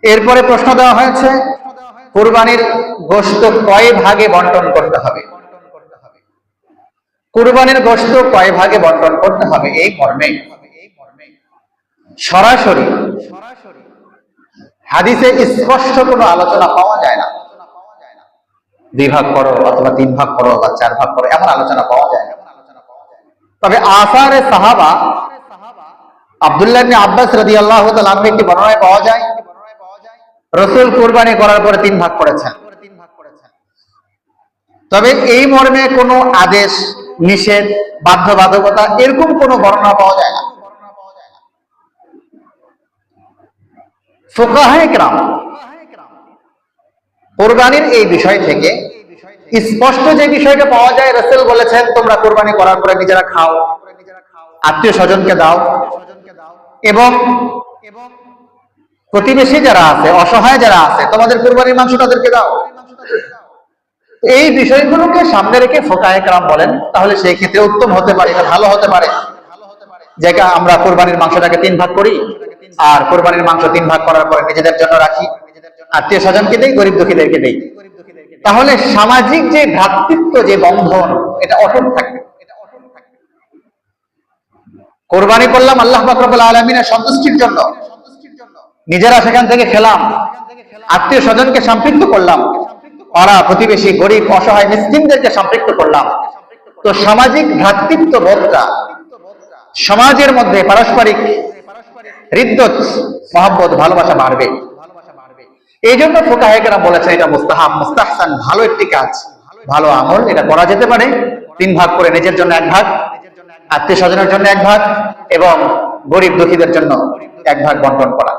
এরপরে প্রশ্ন দেওয়া হয়েছে কুরবানির গোশত কয় ভাগে বন্টন করতে হবে। কুরবানির গোশত কয় ভাগে বন্টন করতে হবে এই মর্মে সরাসরি হাদিসে স্পষ্ট কোনো আলোচনা পাওয়া যায় না। 2 ভাগ করো অথবা 3 ভাগ করো বা 4 ভাগ করো এমন আলোচনা পাওয়া যায় না। তবে আসারে সাহাবা আব্দুল্লাহ ইবনে আব্বাস রাদিয়াল্লাহু তাআলা আনহু একটি বর্ণনায় পাওয়া যায় রাসূল কুরবানি করার পরে 3 ভাগ করেছেন। তবে এই মর্মে কোনো আদেশ, নিষেধ, বাধ্যবাধকতা এরকম কোনো বর্ণনা পাওয়া যায় না। ফুকাহায়ে কেরাম কুরবানির এই বিষয় থেকে স্পষ্ট যে বিষয়টা পাওয়া যায়, রাসূল বলেছেন তোমরা কুরবানি করার পরে নিজেরা খাও, আত্মীয় স্বজনকে দাও, এবং প্রতিবেশী যারা আছে, অসহায় যারা আছে, তোমাদের কুরবানির মাংস তাদেরকে দাও। এই বিষয়গুলোকে সামনে রেখে ফুকাহায়ে কেরাম বলেন তাহলে সেই ক্ষেত্রে উত্তম হতে পারে, এটা ভালো হতে পারে যে আমরা কুরবানির মাংসটাকে 3 ভাগ করি, আর কুরবানির মাংস 3 ভাগ করার পরে নিজেদের জন্য রাখি, আত্মীয় স্বজনকে দেই, গরিব দুঃখীদেরকে দেই। তাহলে সামাজিক যে ভ্রাতৃত্ব, যে বন্ধন, এটা অটুট থাকবে। কোরবানি করলাম আল্লাহ পাক রব্বুল আলামিনের সন্তুষ্টির জন্য, নিজেরা সেখান থেকে খেলাম, আত্মীয় স্বজনকে সম্পৃক্ত করলাম, পাড়া প্রতিবেশী গরিব অসহায় মিসকিনদেরকে সম্পৃক্ত করলাম। তো সামাজিক ভ্রাতৃত্ব বোধটা, সমাজের মধ্যে পারস্পরিক হৃদ্যত, মহব্বত, ভালোবাসা বাড়বে। এই জন্য ফুকাহায়ে কেরাম বলেছেন এটা মুস্তাহাব, মুস্তাহসান, ভালো একটি কাজ, ভালো আমল, এটা করা যেতে পারে। 3 ভাগ করে নিজের জন্য 1 ভাগ, আত্মীয় স্বজনের জন্য 1 ভাগ এবং গরিব দুঃখীদের জন্য 1 ভাগ বন্টন করা।